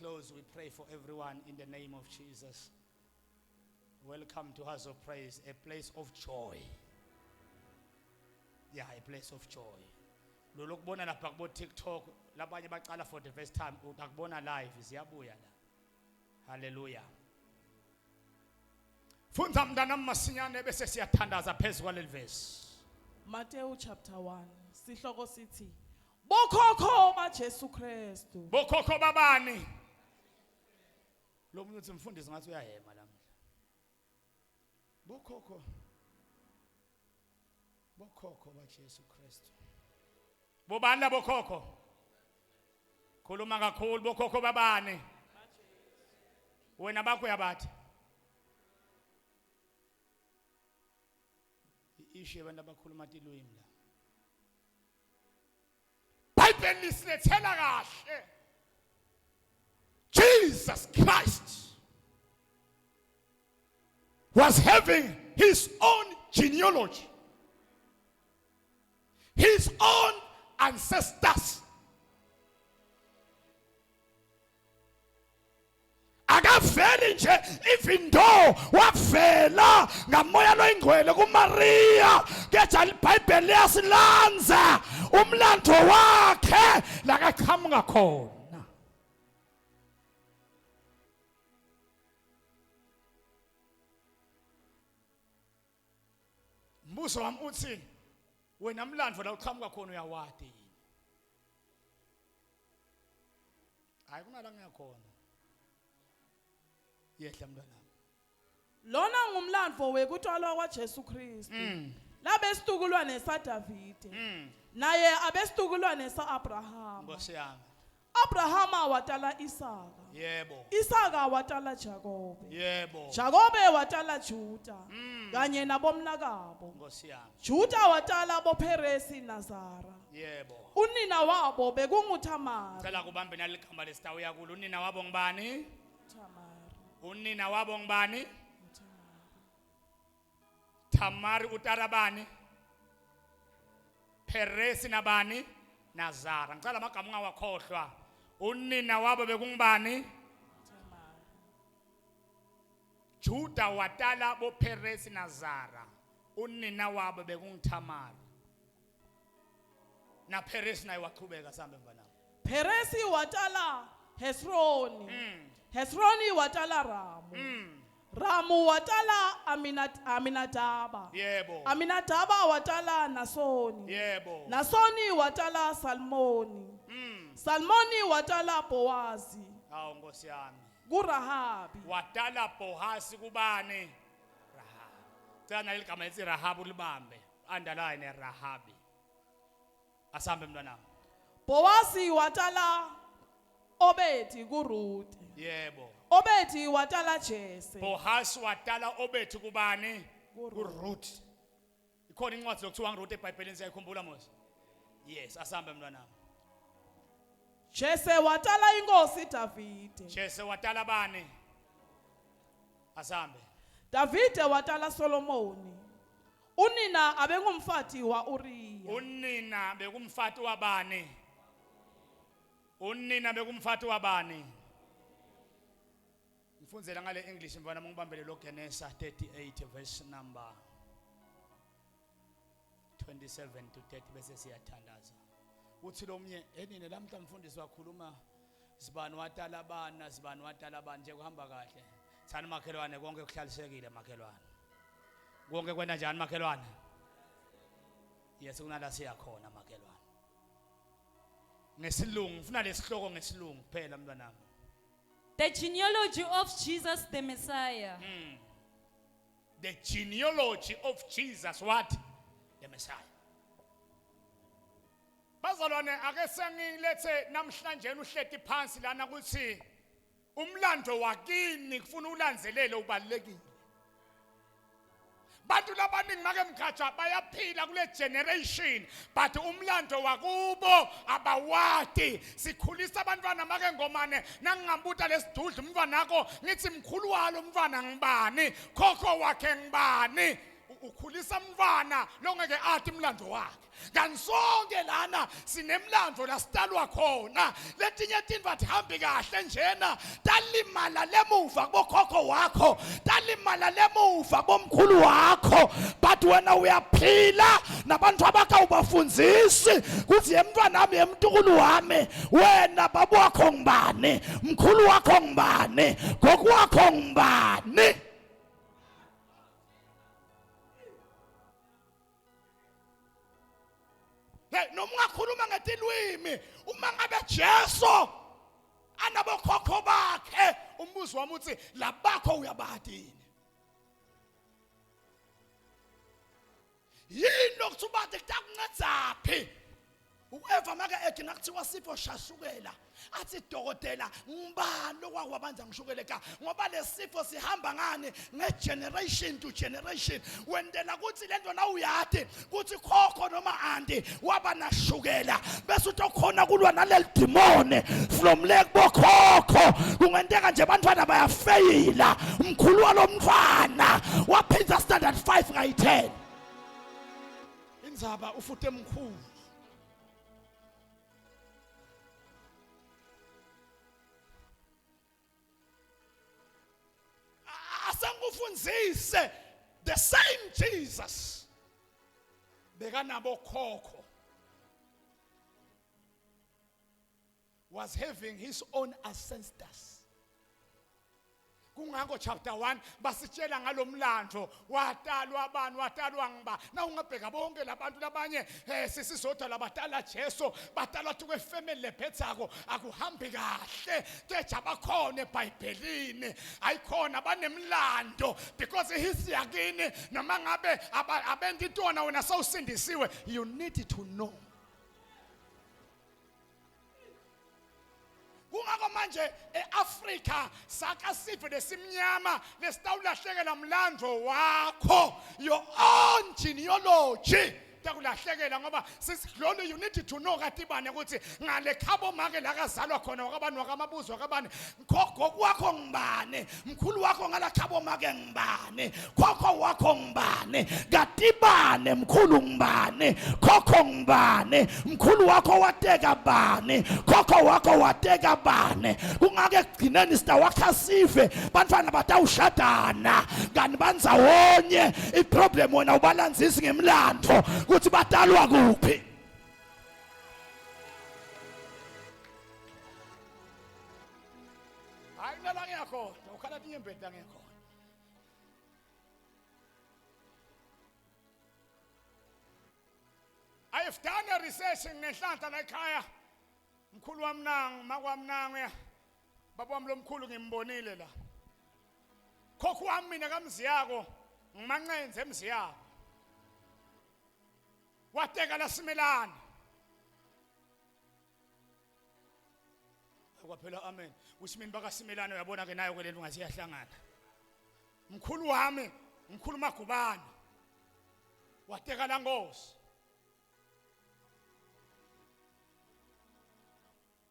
close, we pray for everyone in the name of Jesus. Welcome to House of Praise, a place of joy. Yeah, a place of joy. Lolo kubona lapha kubo TikTok, labanye baqala for the first time, utakubona live siyabuya la. Hallelujah. Funza mntana masinyane bese siyathandaza phezulu kwaleli verse. Matthew chapter 1. Sihloko sithi bokhokho ba Jesu Kristu. Bokhokho babani? Lo muntu uthi mfundisi ngathi uyahema lamhla. Bokhokho ba Jesu Kristu. Bobani la bokhokho? Khuluma kakhulu bokhokho babani? Wena bakho yabathi? Ishe abantu abakhuluma tilwimi la. Bible lisilethela kahle. Jesus Christ was having his own genealogy, his own ancestors. Akaveli nje even though wafela ngamoya loyingcwele kuMaria, kepha iBhayibheli liyasilanza umlando wakhe la kaqhamuka khona. Mbuso wami uthi wena mlandvo la uqhamuka khona uyawadi yini? Hayi kunala ngiyakhona. Yehla mntwana. Lona ngumlandvo wekutalwa kwa Jesu Kristu. Labesitukulwane saDavide. Naye abesitukulwane saAbraham. Nkosi yami. Abrahama watala Isaka. Yebo. Isaka watala Jakobe. Yebo. Jakobe watala Juda. Kanye nabomnakabo. Nkosi yami. Juda watala boPheresi naZara. Yebo. Unina wabo bekunguThamari. Cela kubambe naligama lesitawuya kulo. Unina wabo ngibani? Tamari. Unina wabo ngibani? Tamari utarabani? Pheresi nabani? Nazara. Ngicela amagama ungawakhohlwa. Unina wabo bekungibani? Juda watala boPheresi naZara. Unina wabo bekunguthamari. Na Pheresi naye waqhubeka sambe mfana. Pheresi watala Hesroni. Hesroni watala Ramu. Ramu watala Aminadaba. Yebo. Aminadaba watala Nasoni. Yebo. Nasoni watala Salmoni. Salmoni watala Boazi. Hawu Nkosi yami. KuRahabi. Watala Bohasi kubani? Rahabi. Cela naligama lithi Rahabi ulibambe. Underline Rahabi. Asambe mntwana. Boazi watala Obedi kuRuth. Yebo. Obedi watala Jese. Bohasi watala Obedi kubani? KuRuth. Ikhona incwadi lokuthiwa ngiRuth eBhayibhelini siyayikhumbula mos? Yes, asambe mntwana. Jese watala inkosi Davide. Jese watala bani? Asambe. Davide watala Solomoni. Unina abengumfati wa Uriya. Unina bekumfati wabani? Unina bekumfati wabani? Ngifundzela ngale English mfana ngibambele lo Genesis 38 verse number 27 to 30 bese siyathandaza. Uthi lo mnye enine lamhla mfundisi wakhuluma sibani watala bana sibani watala bani nje kuhamba kahle. Thana makhelwane konke kuhlalisekile makhelwane. Konke kwena njani makhelwane? Yes kunala siyakhona makhelwane. Ngesilungu ngifuna lesihloko ngesilungu kuphela mntwanami. The genealogy of Jesus the Messiah. The genealogy of Jesus what? The Messiah. Bazalwane ake sengilethe namhlanje uhleti phansi lana kuthi umlando wakini kufuna ulanzelele ubalekile. Bantu labaningi make mkhatsha bayaphila kule generation but umlando wakubo abawati. Sikhulisa abantwana make ngomane nangingambuta lesidudla umntwana nakho ngithi mkhulu walo umntwana ngibani khokho wakhe ngibani ukhulisa umntwana longeke athi umlando wakhe. Kanti sonke lana sinemlando la sitalwa khona. Letinye tinto atihambi kahle njena, talimala lemuva kubokhokho wakho, talimala lemuva bomkhulu wakho, but wena uyaphila nabantu abakha ubafundzisi kuthi yemntwana nami yemntukulu wami, wena babu wakho ngibani, mkhulu wakho ngibani, gogo wakho ngibani. Hey, noma ungakhuluma ngetilwimi, uma ngabe Jesu anabokhokho bakhe, umbuzo wami uthi labakho uyabathini? Yini lokuthi ubathi kutakuncedzaphi? Ueva make ethi nakuthiwa sifo shashukela, athi dokotela ngibani lokwabanza ngishukele ka, ngoba lesifo sihamba ngani ngegeneration to generation. Wendela kuthi lento na uyathi kuthi khokho noma andi waba nashukela, bese utokhona kulwa naleli demone from le kubokhokho. Kungenteka nje abantwana bayafeyila, umkhulu walomntwana waphinda standard 5 ngayi 10. Indzaba ufute mkhulu. Asangufundzise the same Jesus bekanabo khokho was having his own ancestors. Kungakho chapter 1 basitshela ngalomlandvo watalwa abantu watalwa ngiba. Na ungabheka bonke labantu labanye sisizodwa labatala Jesu batalwa tukwe family lephethako akuhambi kahle. Teja bakhona eBhayibhelini ayikhona banemlando because his yakini noma ngabe abenti intona wena sawusindisiwe, you need to know. Kungakho manje eAfrika saka sifo lesimnyama lesitawulahlekela mlandvo wakho, your own genealogy takulahlekela ngoba sisidlolo. You need to know katibane ukuthi ngale khabo make la kazalwa khona wakabani wakamabuzo wakabani, khokho wakho ngibani, mkhulu wakho ngala khabo make ngibani, khokho wakho ngibani, katibane mkhulu ngibani, khokho ngibani, mkhulu wakho wateka bani, khokho wakho wateka bani. Kungake ekugcineni sitawakha sive bantwana batawushadana kanti bandzawonye. Iproblem wena ubalandzisi ngemlandvo kuthi batalwa kuphi. Hayi nala ngiyakho ukhala tinyembeta ngekho. I have done a research ngenhlanhla la ekhaya. Mkhulu wamnangu makwamnangu ya baba wami lomkhulu ngimbonile la. Khokho wami mina kamziyako ngimancenze emziyako. Wateka la Simelane. Akwaphela amen. Usimini baka Simelane uyabona ke nayo ke lento ngasiyahlangana. Mkhulu wami, mkhulu Magubane. Wateka la Ngosi.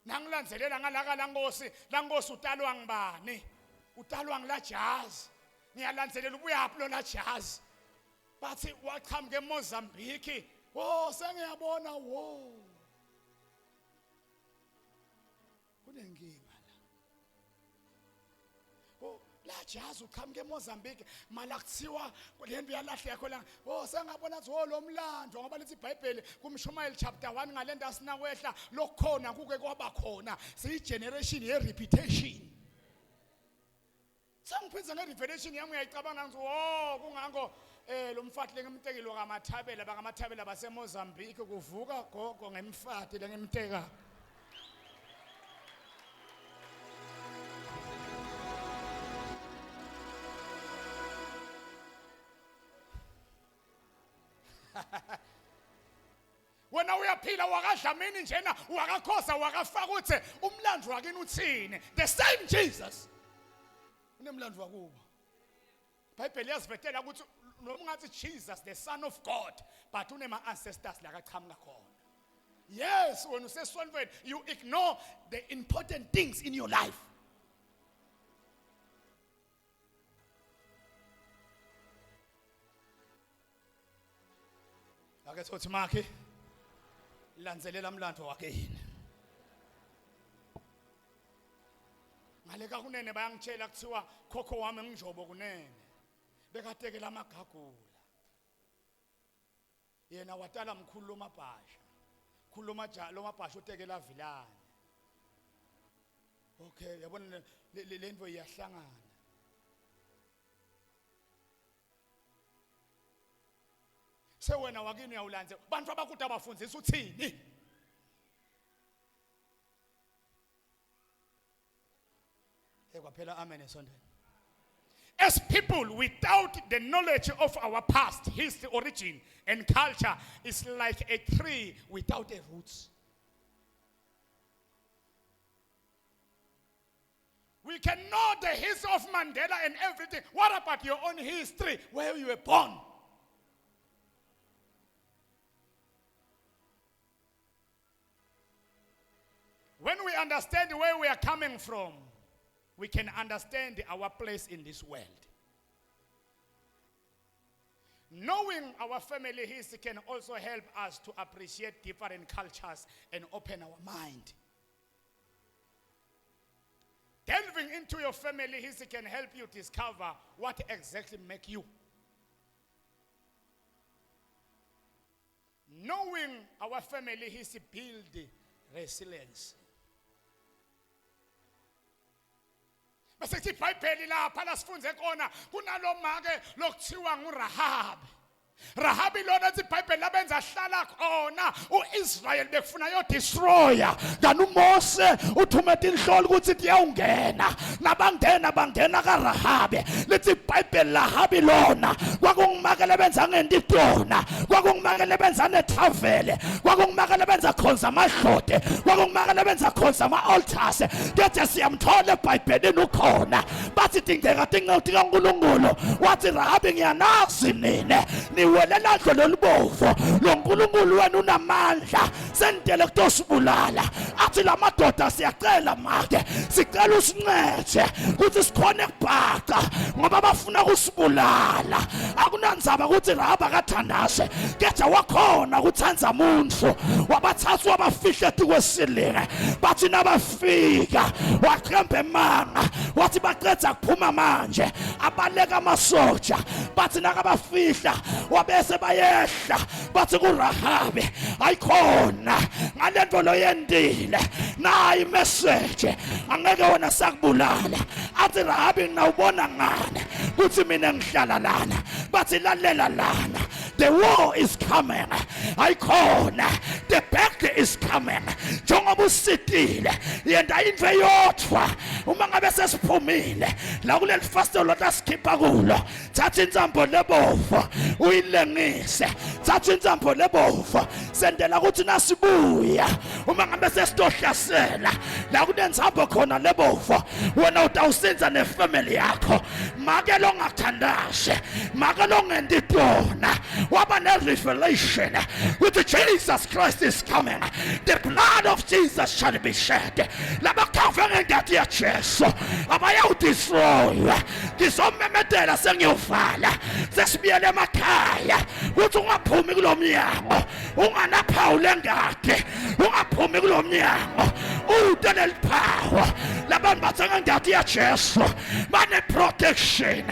Nangilandzelela ngalaka la Ngosi utalwa ngibani? Utalwa ngila Jazi. Ngiyalandzelela ubuyaphi lo la Jazi. Bathi waqhamuke eMozambique. Oh sengiyabona wo. Kunenkinga la. Oh la Jazi uqhamuke eMozambique mala kuthiwa lento yalahle yakho la. Oh sengabona ukuthi wo lo mlando ngoba lithi iBhayibheli kuMshumayeli chapter 1 ngalento asinakwehla lokhona kuke kwaba khona. Siyi generation ye reputation. Sengiphinza ngerevelation yami uyayicabanga ngithi wo kungakho lo mfati lengemtekilo kaMathabela bakaMathabela baseMozambique kuvuka gogo ngemfati lengemteka. Wena uyaphila wakadlamini njena wakakhosa wakafaka uthi umlandvo wakini uthini. The same Jesus unemlandvo wakuba. iBhayibheli yazivetela ukuthi noma ungathi Jesus the Son of God but unema ancestors la kaqhamuka khona. Yes, when you say solvent you ignore the important things in your life. ake sothi makhe landzelela mlando wakhe yini ngale ka kunene bayangitshela kuthiwa khokho wami ngijobo kunene bekatekela amagagula yena watala mkhulu lomabhasha khuluma lo mabhasha utekela vilane okay yabona le nto iyahlangana sewena wakini uyawulandze bantu abakude abafundzisa uthini ekwaphela amen esondweni. As people without the knowledge of our past, history, origin, and culture is like a tree without a roots. We can know the history of Mandela and everything. What about your own history, where you were born? When we understand where we are coming from, we can understand our place in this world. Knowing our family history can also help us to appreciate different cultures and open our mind. Delving into your family history can help you discover what exactly makes you. Knowing our family history builds resilience. Bese iBhayibheli lapha la sifunze khona kunalomake lokuthiwa nguRahabi. Rahabi lona iBhayibheli labenza hlala khona uIsrael bekufuna yo destroyer kanti uMose uthumela inhlolo ukuthi iyawungena nabangena bangena kaRahabi lithi iBhayibheli Rahabi lona kwakungumake lebenza ngento ikhona kwakungumake lebenza nethavele kwakungumake lebenza khonza amadlode kwakungumake lebenza khonza ama-altars kethe siyamthola eBhayibhelini ukhona bathi dingeka kaNkulunkulu wathi Rahabi ngiyanazi nine niwelela ndlo lolubovu lo nkulunkulu wena unamandla sendele kutosibulala athi la madoda siyacela make sicela usincede ukuthi sikhone kubhaqa ngoba bafuna ukusibulala akunandzaba ukuthi Rahabi akathandase kethe wakhona ukuthanza umuntu wabathatha wabafihla ethi kwesilinge bathi nabafika waqhemba emanga wathi baqedza kuphuma manje abaleka amasoja bathi nakabafihla wabese bayehla bathi kuRahabi ayikhona ngalento lo yendile nayi message angeke wona sakubulala athi Rahabi nawubona ngane kuthi mina ngihlala lana bathi lalela lana the war is coming ayikhona the battle is coming njengoba usitile yenda into eyodwa uma ngabe sesiphumile la kuleli fastelo lasikhipha kulo thatha insambo lebovu uyilengise thatha insambo lebovu sendela ukuthi nasibuya uma ngabe sesitohlasela la kunensambo khona lebovu wena utawusenza nefamily yakho make lo ngathandashe make lo ngenditona waba ne-revelation with Jesus Christ is coming the blood of Jesus shall be shed labakhafa ngendati ya Jesu abayawudestroy ngizomemedela sengiyovala sesibiyele emakhaya uthi ungaphumi kulomnyango unganaphawule ngade ungaphumi kulomnyango utelel power labantu bathenga ngati ya Jesu bane protection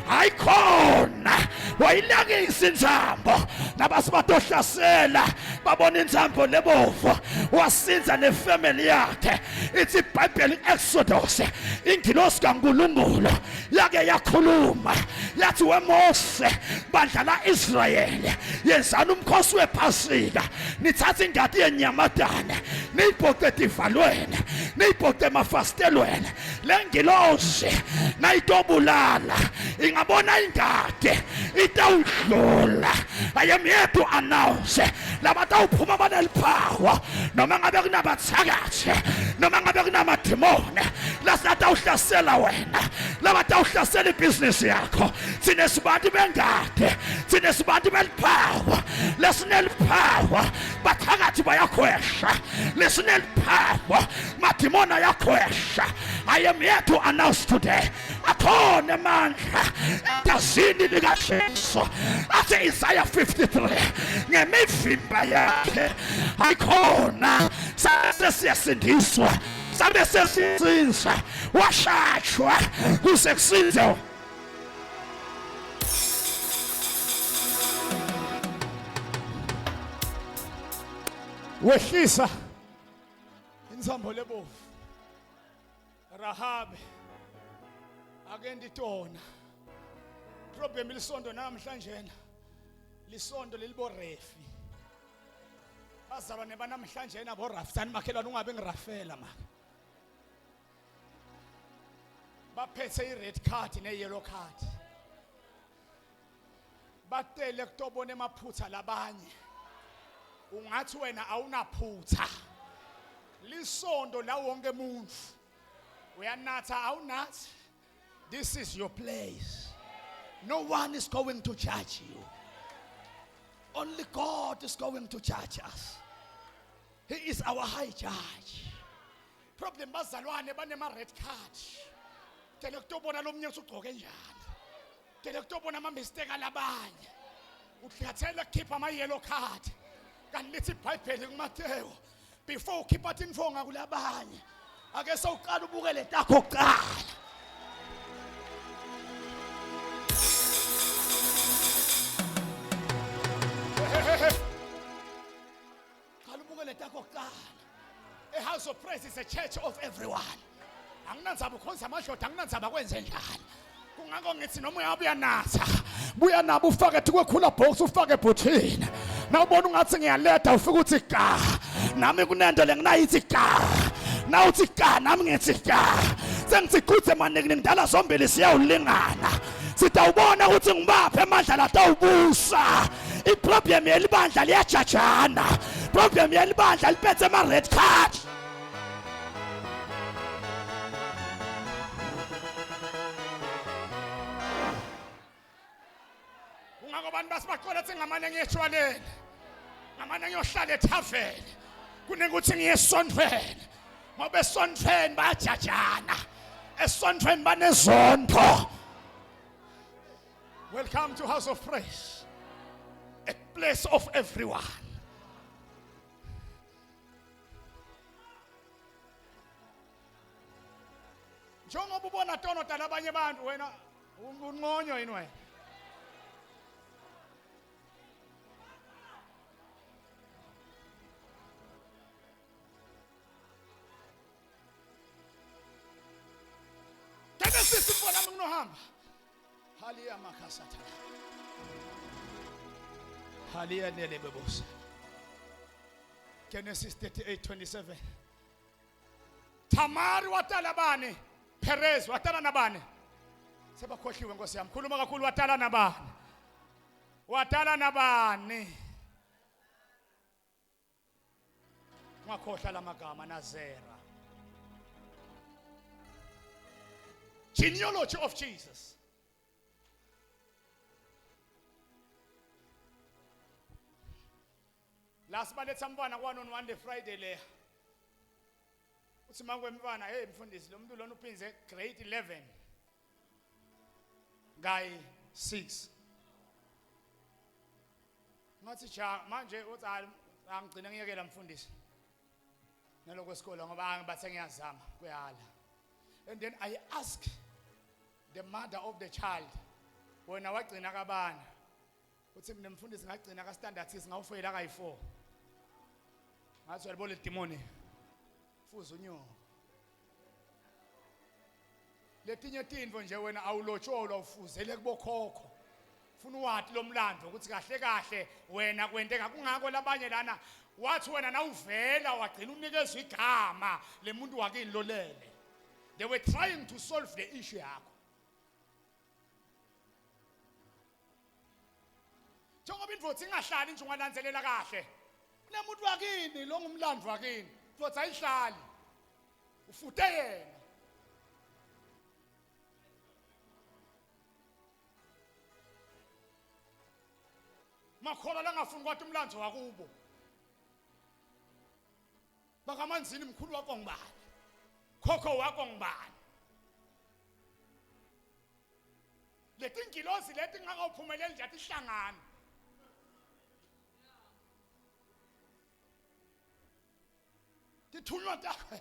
ayikhona wayilakisa insambo nabasibatohlasela babona insambo lebovu wasinza nefamily yakhe ithi iBhayibheli Exodus ingilosi kaNkulunkulu yake yakhuluma yathi weMose bandla la Israel yenzani umkhosi wePhasika nithatha ingadi yenyamadane niyibhoqe edivalweni niyibhoqe emafastelweni lengilosi nayitobulala ingabona ingadi itawudlula I am here to announce labatawuphuma banelipower noma ngabe kunabathakathi noma ngabe kunamademoni lasata labatawuhlasela wena labatawuhlasela ibhizinisi yakho sinesibandi bengade sinesibandi beliphawa lesineliphawa bathakathi bayakhwesha lesineliphawa madimona yakhwesha. I am here to announce today akhona amandla entazini likaJesu athi Isaiah 53 ngemivimba yakhe ayikhona sabe siyasindiswa sabe sesizinza washachwa kuze kusinze. Wehlisa insambo lebovu Rahabe akenditona problem lisondo namhlanje lisondo leliborefi bazalwane banamhlanje nabo Rafsani makhelwane ungabe ngirafela maka baphethe ired card neyellow card batele kutobona emaphutha labanye ungathi wena awunaphutha lisondo la wonke umuntu uyanatha awunathi. This is your place. No one is going to judge you. Only God is going to judge us. He is our high judge. Problem bazalwane banema red card. Tele kutobona lomnye usugcoke njani. Tele kutobona ama mistake alabanye. Uthathela khipha ama yellow card. Kanti lithi iBhayibheli kuMateyu before ukhipha infonga kulabanye ake sawuqala ubukele takho kuqala. A house of praise is a church of everyone. Anginanzaba ukhonza amashoda anginanzaba kwenze njani. Kungako ngithi noma uyabuya natha buya nabo ufake kwekhula box ufake ebhuthini. Nawubona ungathi ngiyaletha ufika uthi ka nami kunento lenginayithi ka na uthi ka nami ngithi ka sengithi khuthe manje ngidala zombili siyawulingana sitawubona ukuthi ngibaphe amandla la tawubusa. Iproblem yelibandla liyajajana. Problem yelibandla liphethe ama red card. Ungabantu basibaqola ethi ngamane ngiyeshwaleni ngamane ngiyohlala ethaveni kunenguthi ngiyesondweni ngoba esondweni bayajajana esondweni banezondo. Welcome to House of Praise, a place of everyone. Njengoba ubona tono talabanye abantu wena unqonyo yini wena. Tena sisi bona nginohamba. Haleluya makasatha. Haleluya nelebebosa. Genesis 38:27. Tamari watala bani? Perez watala nabani? Sebakhohliwe Nkosi yami. Khuluma kakhulu watala nabani? Watala nabani? Ngakhohla lamagama Nazera. Genealogy of Jesus. Last month mfana kwa on one day Friday le. Uthi mangwe mfana hey mfundisi lo muntu lona uphinze grade 11 guy 6. Ngathi cha manje uthi angigcina ngiyekela mfundisi. Naloko esikole ngoba bathe ngiyazama kuyala. And then I ask the mother of the child wena wagcina kabani? Uthi mina mfundisi ngagcina ka standard 6 ngawufeyila ka 4. Ngathi uyalibona idemoni fuza unyo. Letinye tindvo nje wena awulotsholwa ufuzele kubokhokho. Ufuna wathi lomlando ukuthi kahle kahle wena kwenteka kungako labanye lana wathi wena nawuvela wagcina unikezwe igama lemuntu wakini lolele. They were trying to solve the issue yakho. Njengoba indvodza ingahlali nje ungalandzelela kahle. Kunemuntu wakini lo ngumlandvo wakini. Indvodza ayihlali. Ufute yena. makhola langafuni kwathi umlandvo wakubo bakamanzini mkhulu wakho ngibani khokho wakho ngibani leti ngilozi leti ngakawuphumeleli nje athi hlangana tithunywa takhe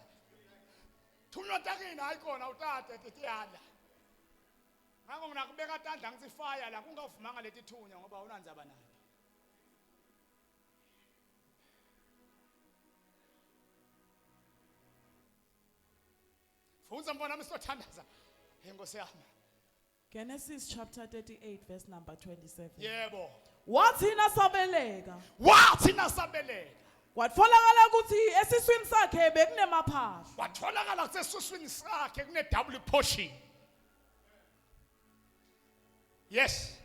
thunywa takini hayi khona utate titiyala ngakho nginakubeka tandla ngithi fire la kungavumanga leti thunya ngoba unandzaba nayo Funza mbona misothandaza inkosi yami Genesis chapter 38 verse number 27. yebo Wathi nasabeleka wathi nasabeleka kwatfolakala ukuthi esiswini sakhe bekunemaphahla. watholakala kusesuswini sakhe kune double portion yes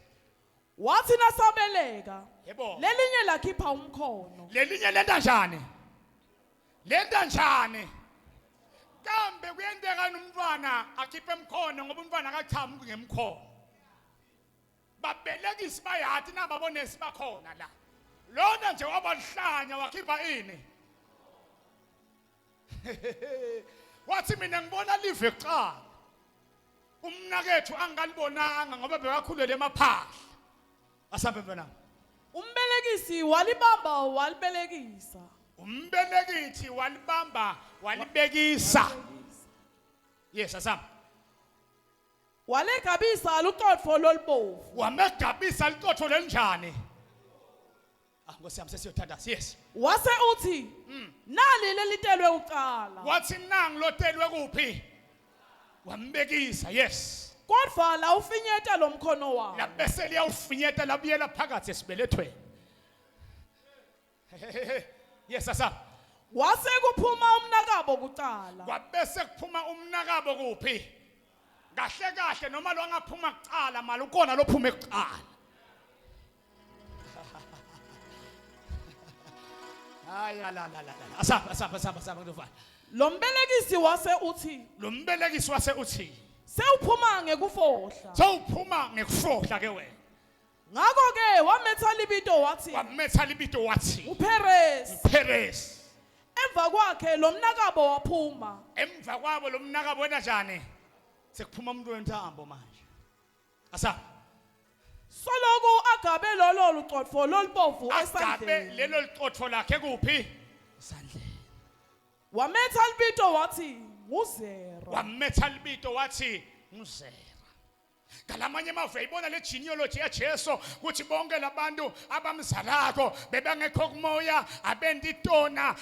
Wathi nasabeleka yebo lelinye lakhipha umkhono. lelinye lenta njani kambe kuyenteka umntwana akhiphe emkhono ngoba umntwana akachamu ngemkhono babelekisi bayathi nababonesi bakhona la lona nje wabahlanya wakhipha ini wathi mina ngibona live kuqala umnakethu angalibonanga ngoba bekakhulele emaphahla asambe mfana Umbelekisi walibamba walibelekisa. umbelekithi walibamba walibekisa yes asam Walegabisa luqotfo lolubovu. wamegabisa liqotho lenjani Nkosi yami sesiyothandaza yes Wase uthi nali lelitelwe uqala. wathi nangi lotelwe kuphi wambekisa yes Kodwa la ufinyeta lomkhono wawo. labese liyawufinyeta labuyela phakathi esibelethweni yes asam Wase kuphuma umnakabo kuqala. kwabese kuphuma umnakabo kuphi kahle kahle noma lo angaphuma kuqala mali ukona lophume kuqala hayi la asaba ngidofana Lo mbelekisi wase uthi lo mbelekisi wase uthi sewuphuma ngekufohla. sewuphuma ngekufohla ke wena Ngakho ke wametha libito wathi wametha libito wathi uPeres. Perez Emva kwakhe lo mnakabo waphuma. emva kwabo lo mnakabo wena njani sekuphuma umuntu wentambo manje asa Soloku agabe lolo luqotfo lolubovu agabe esandleni. lelo liqotho lakhe kuphi esandleni Wametha libito wathi nguzera. wametha libito wathi nguzera ngalamanye amave ibona le genealogy yaJesu ukuthi bonke labantu abamzalako bebangekho kumoya abenditona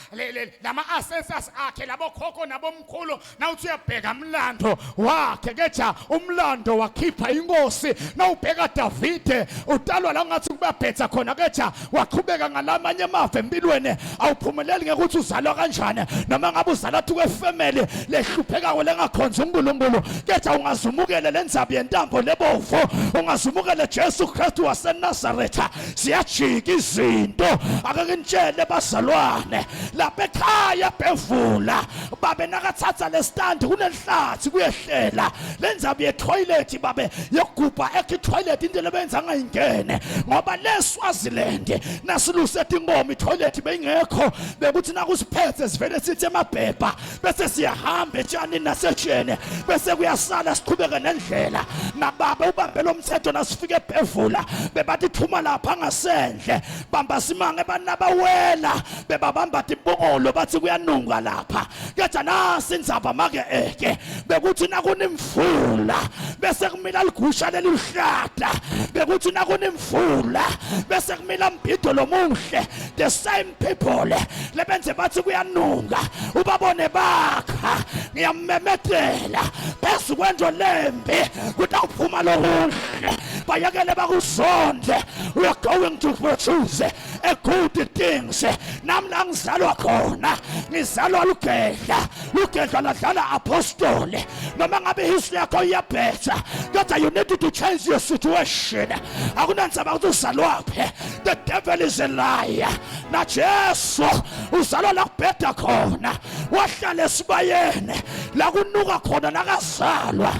lama ancestors akhe labo khokho nabomkhulu nawuthi uyabheka umlando wakhe keja umlando wakhipha inkosi nawubheka Davide utalwa la ngathi kubaphetha khona keja waqhubeka ngalamanye amave empilweni awuphumeleli ngekuthi uzalwa kanjani noma ngabe uzalwa thuke family lehlupheka lengakhonza uNkulunkulu keja ungazumukele lendzaba yentambo lebovu ungazumukele Jesu Kristu waseNazaretha siyajika izinto akakintshele bazalwane lapha ekhaya bevula babe nakathatha lesitandi kunenhlathi kuyehlela lendzaba yetoilet babe yokugubha ekitoilet indlela benza ngayingene ngoba leSwaziland nasilusethe inkomo itoilet beyingekho bekuthi nakusiphethe sivele sithi emabhebha bese siyahamba etshani nasetshene bese kuyasala siqhubeke nendlela nababa ubambe lomthetho nasifike ebhevula bebathi thuma lapha ngasendle bamba simange banabawela bebabamba timbongolo bathi kuyanunga lapha keja nasi indzaba make eke bekuthi nakunemvula bese kumila ligusha lelihlada bekuthi nakunemvula bese kumila mbhido lomuhle the same people lebenze bathi kuyanunga ubabone bakha ngiyamemethela phezu kwendlo lembe kutawuphuma lokuhle bayekele bakuzonde we are going to produce a good things nami la ngizalwa khona ngizalwa lugedla ladlala apostole noma ngabe history yakho iyabhetha kodwa you need to change your situation akunandzaba ukuthi uzalwaphi the devil is a liar na Jesu uzalwa la kubheda khona wahlala esibayeni la kunuka khona nakazalwa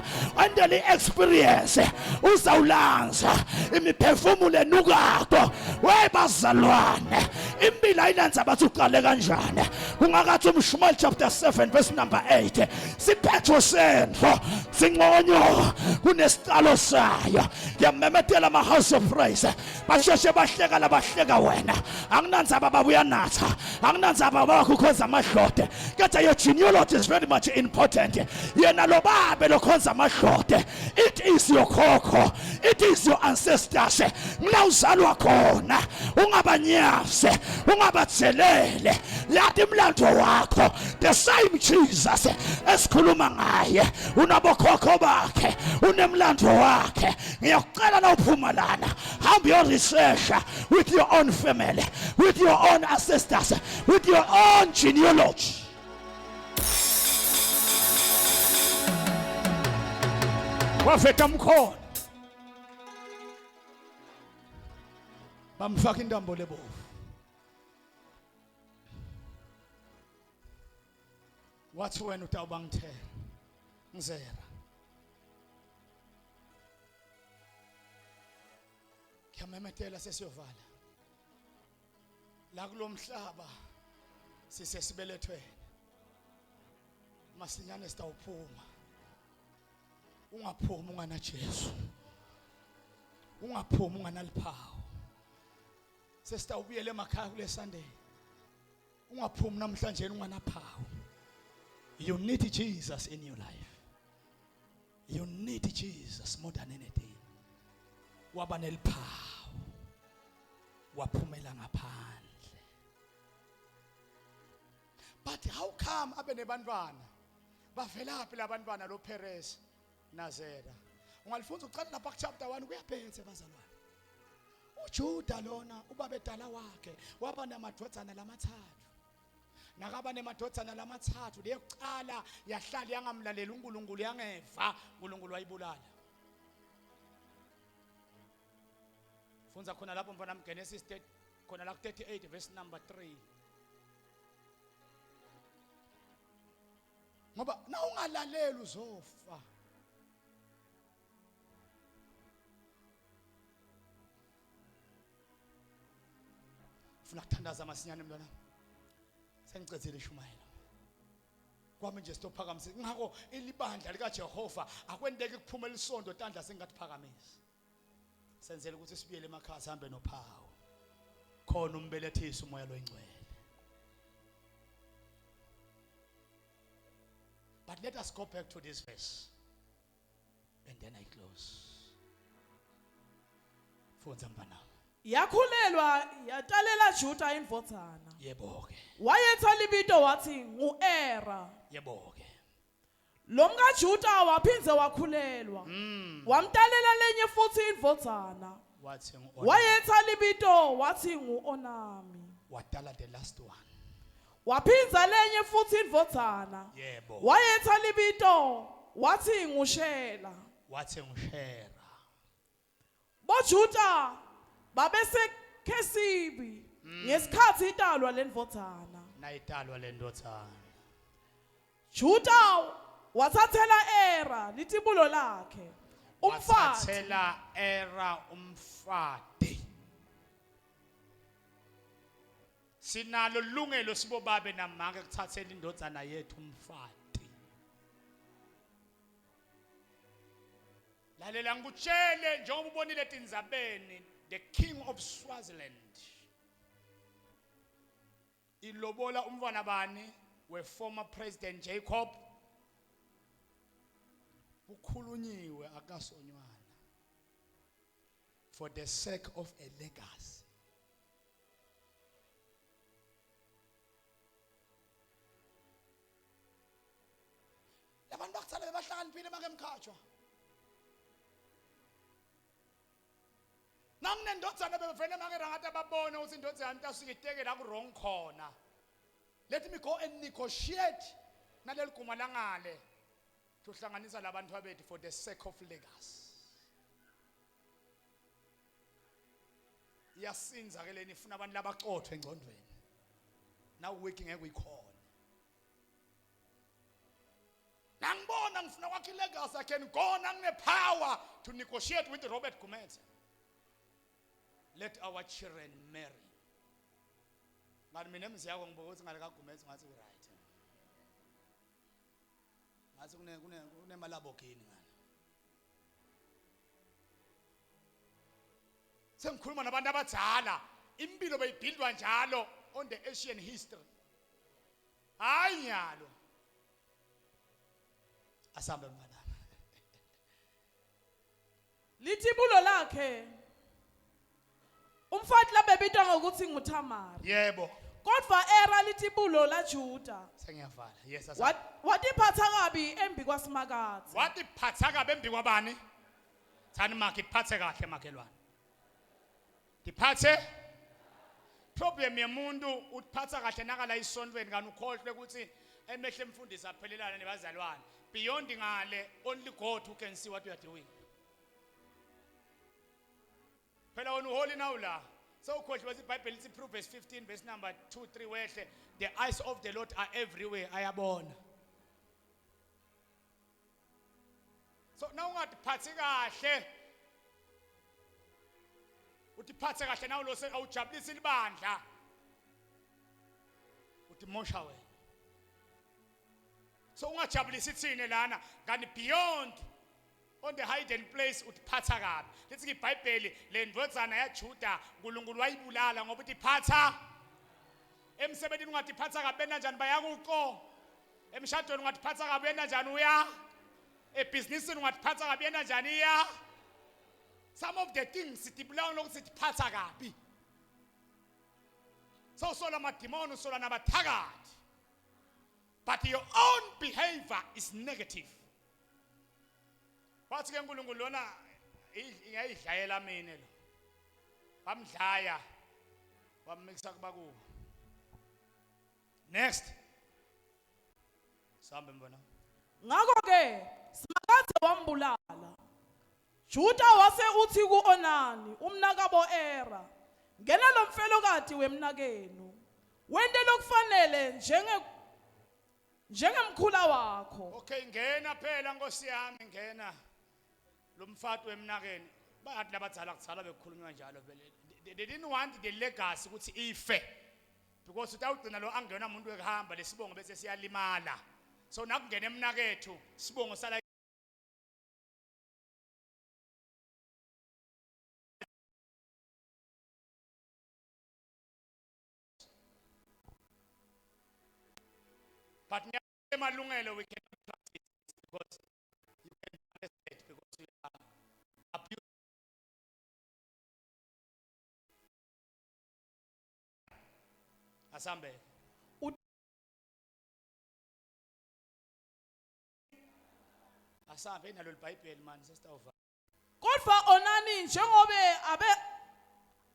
until experience uzawulanza imiphefumulo enukato webazalwane impilo ayinanza bathi uqale kanjani kungakathi uMshumayeli chapter 7 verse number 8 siphetho sendlo sinqonyo kunesiqalo sayo yamemetela ama house of praise basheshe bahleka labahleka wena anginanza babuya natha anginanza babakho ukhoza amahlode kodwa your genealogy is very much important yena lo babe lokhonza amahlode it is your khokho it is your ancestors ngila uzalwa khona ungabanyase ungabathelele yathi imlando wakho the same Jesus esikhuluma ngaye unabokhokho bakhe unemlando wakhe ngiyacela na uphuma lana hamba your research with your own family with your own ancestors with your own genealogy wafeta mkhona bamfaka intambo lebovu wathi wena utawubangithela ngizera ngiyamemetela sesiyovala la kulomhlaba sisesibelethweni masinyane sitawuphuma ungaphumi ungana Jesu ungaphumi ungana liphawu sesitawubuyela emakhaya kule Sunday ungaphumi namhlanje ungana phawu. You need Jesus in your life. You need Jesus more than anything. Waba neliphawu waphumela ngaphandle. But how come abe nebantwana bavelaphi labantwana lo Perez Nazera ungalifunza uqala lapha chapter 1 kuyaphethe bazalwane uJuda lona ubabedala wakhe waba namadodana lamathathu nakaba nemadodana lamathathu leyokuqala yahlala yangamlalela uNkulunkulu yangeva uNkulunkulu wayibulala funza khona lapho mfana Genesis khona la 38 verse number 3 ngoba na ungalalela uzofa ufuna kuthandaza masinyane mntwana sengicedzile ishumayela kwami nje sitophakamisa ngakho ilibandla lika Jehova akwendeke kuphumela isonto tandla sengathi phakamisa senzele ukuthi sibuyele emakhaya sihambe nophawu khona umbelethisi umoya loyingcwele. But let us go back to this verse and then I close. Funza mfana yakhulelwa yatalela Juda indvodzana yebo ke wayetha libito wathi nguEra yebo ke lo mka Juda waphindze wakhulelwa wamtalela lenye futhi indvodzana wathi wayetha libito wathi nguOnami watala the last one waphindza lenye futhi indvodzana yebo wayetha libito wathi nguShela wathi nguShera boJuda babesekhesibi ngesikhathi italwa lendvodzana nayitalwa lendothana Juda wathathela Era litibulo lakhe umfati wathathela Era umfati sinalo lungelo sibobabe namanga kuthathela indodzana yethu umfati lalela ngikutshele njengoba ubonile etinzabeni the king of Swaziland ilobola umfana bani we former president Jacob ukhulunyiwe akasonywana for the sake of a legacy. Labantu bakuthanda bebahlakaniphile makemkhatshwa nanginendodzana bevele makerangata babone ukuthi indodzana ntasukiteke la ku wrong khona. Let me go and negotiate naleli guma langale to hlanganisa labantu abethu for the sake of legacy. Iyasinza ke leni ifuna abantu labacothwe engcondweni. Now working ngeke uyikhona. Nangibona ngifuna kwakhe ilegacy I can go on power to negotiate with Robert Gumede. Let our children marry. Ngani mina emzi yakho ngibuka ukuthi ngale kaGumede ngathi right. Ngathi kunemalabogini ngani. Sengikhuluma nabantu abadala, impilo beyibuildwa njalo on the Asian history. Hayi nyalo. Asambe mnganami. Lithibulo lakhe umfati labebitwa ngokuthi nguThamari. Yebo. Kodwa era lithibulo laJuda. Sengiyavala. Yes asambe. Watiphatha kabi embi kwaSimakathe. Watiphatha kabi embi kwabani? Thani makhe iphathe kahle makhelwane. Diphathe problem yemuntu utiphatha kahle nakala isontweni kana ukhohlwe ukuthi emehle emfundisi aphelelana nebazalwane. Beyond ngale, only God who can see what you are doing. Phela wona uholi nawu la. So ukhohlwe iBhayibheli lithi Proverbs 15 verse number 2-3 wehle, the eyes of the Lord are everywhere, ayabona. So na ungatiphathi kahle, utiphathe kahle nawo lo awujabulisa libandla, utimosha wena. So ungajabulisi thine lana kanti beyond on the hidden place utiphatha kabi. Lithi iBhayibheli le ndvodzana yaJuda uNkulunkulu wayibulala ngoba utiphatha emsebentini ungatiphatha kabi bena njani bayakuqo, emshadweni ungatiphatha kabi bena njani uya, ebusinessini ungatiphatha kabi bena njani iya. Some of the things sitibulawa lokuthi sitiphatha kabi. So sola madimoni sola nabathakathi. But your own behavior is negative. Wathi ke uNkulunkulu lona ingayidlayela mina lo. Bamdlaya wamikisa kuba kubo. Next. Sambe mbona. Ngakho ke Simakathe wambulala. Juda wase uthi ku-Onani umnakabo era, ngena lo mfelokati wemnakenu wente lokufanele njengemkhula wakho. Okay, ngena phela Nkosi yami, ngena lo mfati wemnakeni. Bayathi labadzala kutsala bekhulunywa njalo vele. They didn't want the legacy ukuthi ife, because utawugcina lo angena umuntu wekuhamba lesibongo bese siyalimala. So nakungena emnakethu sibongo sala but malungelo we cannot practice because you can arrest it because you are abused. Asambe. Asambe nalo iBhayibheli man sister over. Kodwa Onani njengobe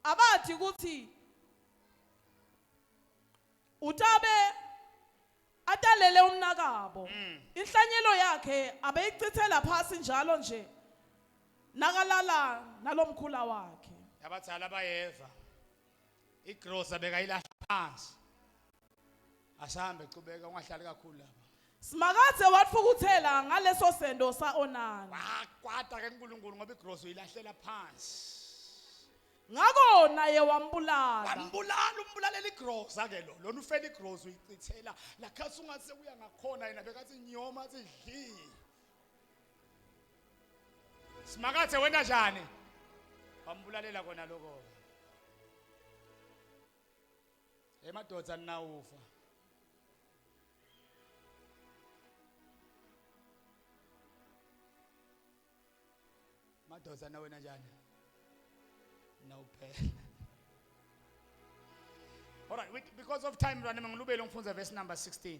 abathi ukuthi utabe atalele umnakabo, inhlanyelo yakhe abeyichithela phasi njalo nje nakalala nalomkhula wakhe. Abadala bayeva igrosa bekayilahla phansi. Asambe cubeka ungahlali kakhulu lapha. Simakathe watfukuthela ngaleso sendo sa-Onani. Wakwata ke uNkulunkulu ngoba igrosa uyilahlela phansi. Ngakho naye wambulala. Wambulala umbulalela igrosa ke lo. Lona ufela igrosa uyichithela lakhathi ungase kuya ngakhona yena bekathi nyoma athi dli. Simakathe wena njani? Wambulalela kona lokho. Emadoda nawufa. Madoda nawena njani? No pay. All right, because of time, ngilubele ngifunza verse number 16.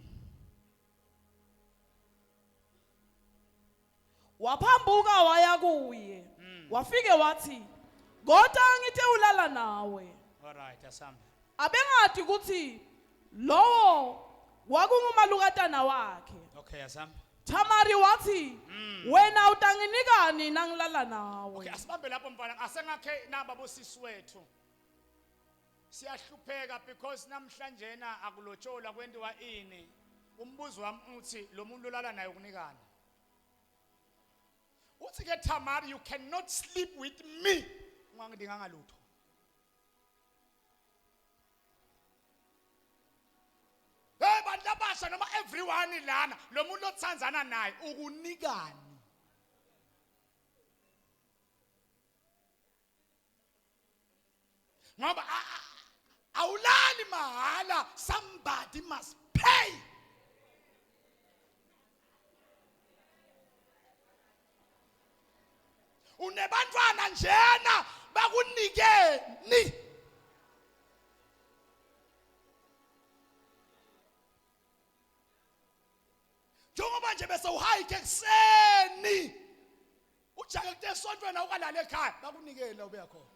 Waphambuka waya kuye. Wafike wathi, "Kodwa ngithe ulala nawe." All right, asambe. Abengathi ukuthi lowo wakungumalukatana wakhe. Okay, asambe. Thamari wathi, "Wena utanginikani nangilala nawe?" Okay, asibambe lapho mfana, asengakhe naba bosisi wethu. Siyahlupheka because namhlanje na akulotshola kwenziwa ini. Umbuzo wami uthi lo muntu olala naye ukunikana. uthi ke Tamar, you cannot sleep with me ungangidinganga lutho. Hey bantu abasha noma everyone lana lo muntu othandzana naye ukunikani? Ngoba awulali mahala, somebody must pay. Unebantwana njena bakunikeni. Njengoba nje bese uhayike ekseni ujake kute esontweni awukalala ekhaya bakunikeni la ubeya khona.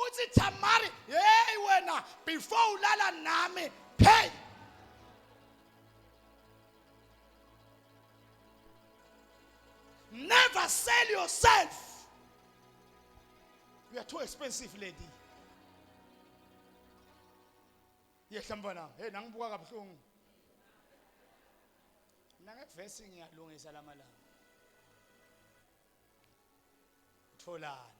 Uthi Tamari, hey wena, before ulala nami pay. Never sell yourself. You are too expensive, lady. Yehla mbona, hey nangibuka kabuhlungu. Mina ngevesi ngiyalungisa lamalanga. Utholani.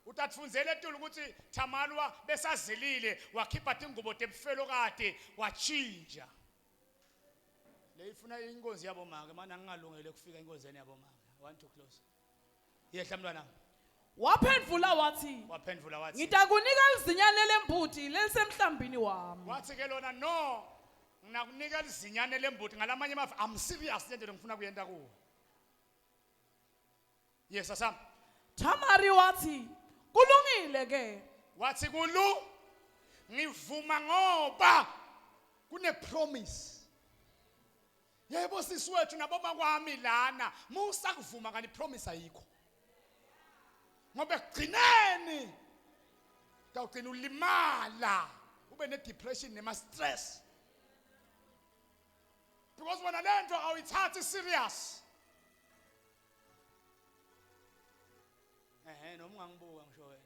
Utatfunzele etulu ukuthi Tamari besazilile wakhipha ingubo tebufelo kade wachinja. Le ifuna inkonzi yabo manga mana ngingalungele kufika inkonzeni yabo manga. I want to close. Yehla mntwana. Waphendvula wathi ngitakunika lizinyane lembuti lelisemhlambini wami. Wathi ke lona no nginakunika lizinyane lembuti ngalamanye amafu I'm serious nje ngifuna kuyenda kuwo. Yes asam. Tamari wathi kulungile ke. Wathi ngivuma ngoba kune promise. Yebo sisi wethu naboma kwami lana musakuvuma ngani promise ayikho. Ngoba ekugcineni kawugcina ulimala ube ne depression nema stress. Because when lento awuyithathi serious. Noma ungangibuka ngisho wena.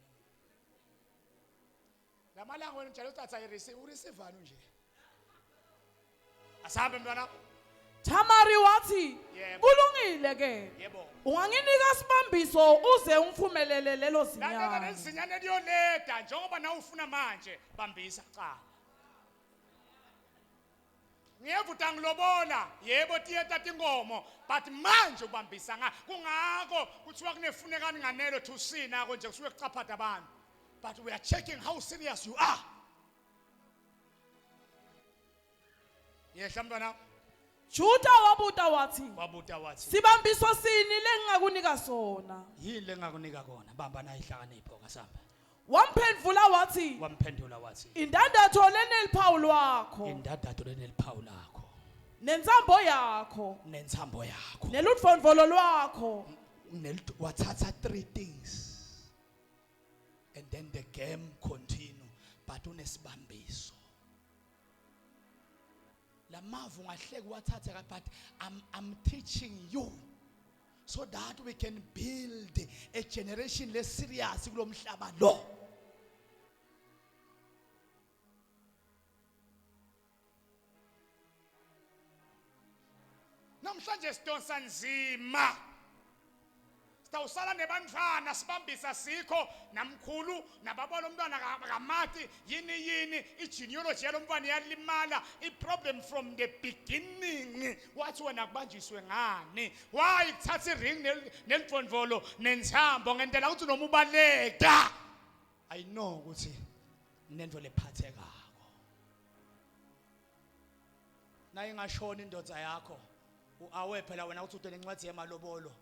Lamalanga wena njalo uthatha ureceive nje. Asahambe mntwana. Tamari wathi kulungile ke. Yebo. Unganginika sibambiso uze ungiphumelele lelo zinyane. Lana lezinyane liyoleda njengoba na ufuna manje bambisa cha. Ngiyavuta ngilobola yebo tiyeta tingomo but manje ubambisa kungako kuthiwa kunefunekani nganelo to see nako nje kusuke kuchaphatha abantu but we are checking how serious you are. Yehla mntwana. Juda wabuta wathi sibambiso sini lengingakunika sona? Yini lengakunika kona bamba na ihlakanipho kasamba. Wamphendvula wathi indandatho leneliphawu lwakho. Indandatho leneliphawu lakho. Nenzambo yakho. Neludvondvolo lwakho. Wathatha 3 things and then the game continue but unesibambiso. Lamavu ngahleki wathatha but I'm teaching you so that we can build a generation less serious kulomhlaba lo. Namhlanje sidonsa nzima. Sitawusala nebantwana sibambisa sikho namkhulu nababona umntwana kamati yini igenealogy yalomntwana yalimala iproblem from the beginning. Wathi wena kubanjiswe ngani? Why kuthatha iring nelidvondvolo nentsambo ngendlela ukuthi noma ubaleka. I know ukuthi nento lephathekako. Na ingashona indodza yakho uawe phela wena uthi utole incwadi yemalobolo.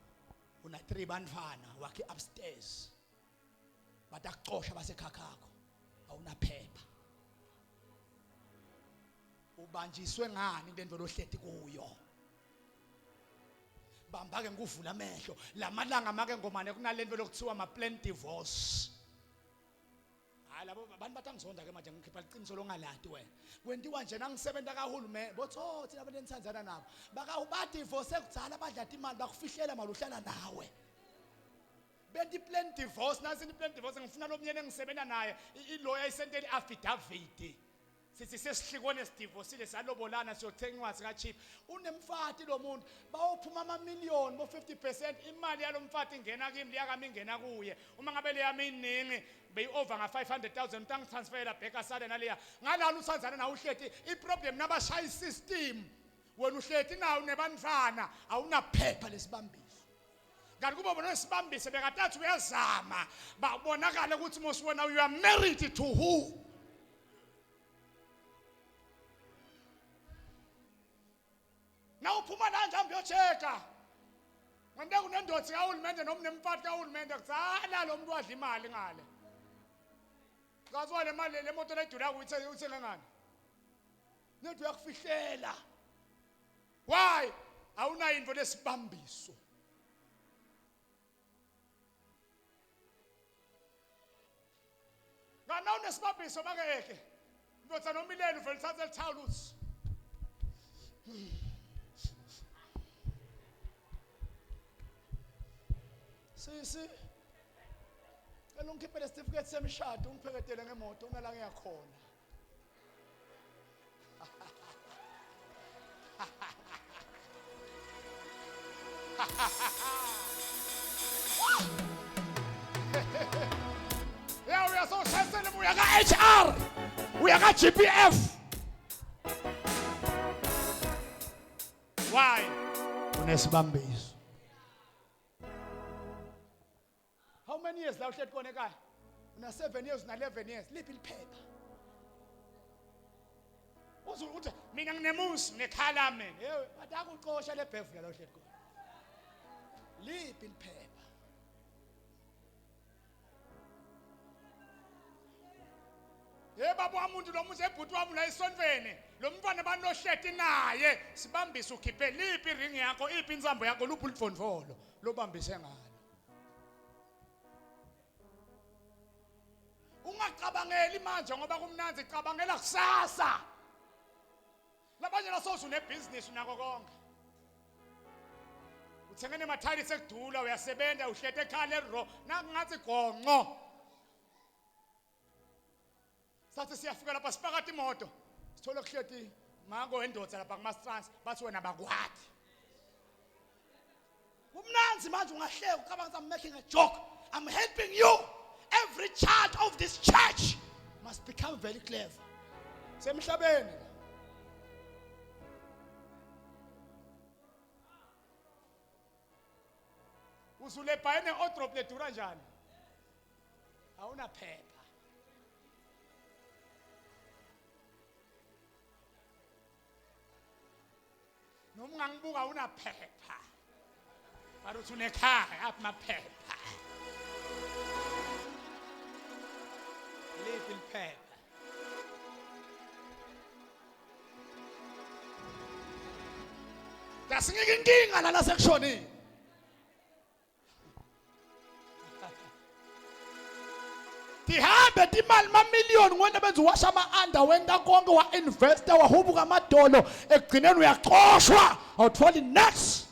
Una 3 bantwana wakhe upstairs batakuxosha basekhakhakho awuna phepha ubanjiswe ngani lento lohleti kuyo bamba ke nguvula amehlo lamalanga make ngomane kunalento lokuthiwa ama plan divorce. Hayi labo abantu batangizonda ke manje ngikhipha iqiniso longalati wena kwentiwa nje nangisebenza kahulumeni bothothi abantu enithandzana nabo ba divorce ekudzala badlata imali bakufihlela maluhlala nawe benti plan divorce nasi ni plan divorce ngifuna lomnyene engisebenza naye ilawyer isentele affidavit sithi sesihlikone sidivosile salobolana siyothenga incwadi kaChief unemfati lo muntu bawophuma amamillion bo 50% imali yalomfati ingena kimi liyakami ingena kuye uma ngabe leyami iningi beyi-over nga-500,000 utangitransferela bheka sale naleya ngalana usanzana nawe uhleti iproblem nabashaya isystem wena uhleti nawo nebantwana awunaphepha lesibambiso kanti kuba bona lesibambiso bekatathi uyazama babonakala ukuthi mosiwona you are married to who na uphuma la nje uyocheka ngande kunendodzi kahulumende noma nemfati kahulumende kutsala lo muntu wadla imali ngale ngazwa le mali le moto ledula uthenga ngani nethu yakufihlela why awuna info lesibambiso ngana unesibambiso bakeke ndodza nomileni uvela uthatha lithawulusi sisi cela ungikhiphele certificate semshado ungipheketele ngemoto unala ngiyakhona yeah we are so sensitive we are HR we are GPF why unesibambiso how many years la uhleli kona ekhaya una 7 years na 11 years liphi liphepha uthi mina nginemusi ngekhala mina hey atakuqosha lebhevula la uhleli kona liphi liphepha hey baba umuntu lo muntu ebhuti wami la isonvene lo mfana banohleti naye sibambise ukhiphe liphi ring yakho iphi insambo yakho luphi ulifondvolo lobambise ngalo ungacabangeli manje ngoba kumnanzi cabangela kusasa labanye lasoze unebusiness nako konke uthengene mathali sekudula uyasebenza uhlete ekhaya ero nangathi gonqo sathi siyafika lapha sipakade imoto sithola kuhleti mako endodza lapha kumastrans bathi wena bakwathi kumnanzi manje ungahleka ucabanga I'm making a joke I'm helping you. Every child of this church must become very clever. Semhlabeni. Usule bhayene odrop ledura njani? Awuna phepha. Noma ngangibuka awuna phepha. Baruthi unekhaya apha maphepha. Little pepper. Dasingeke inkinga lana sekushonini. Tihambe timali mamillion wena benza washa ama-under wenda konke wa-investor wahubuka amadolo ekugcineni uyaxoshwa awutholi next.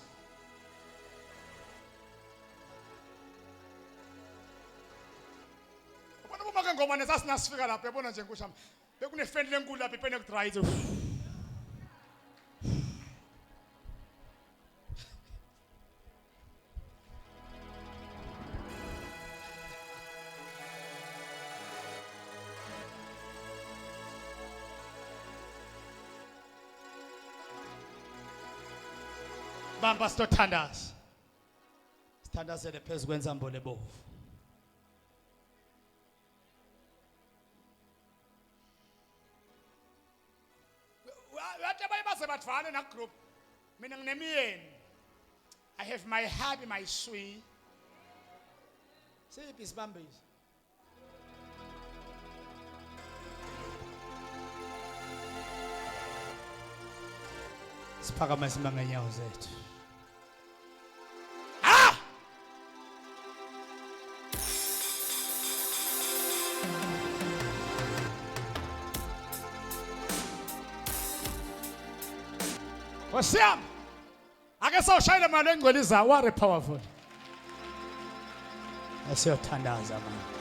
Ngoma nesasifika lapha yabona nje nkushami bekunefeni lenkulu lapha ipene kudry bamba sithandaza sithandazele phezulu kwenzambo lebovu group mina nginemiyeni I have my hubby my sweet siphi isibambiso siphakama isimanga nyawo zethu Wasiyam ake sawushayela mali engcweliza ware powerful asiyothandaza manje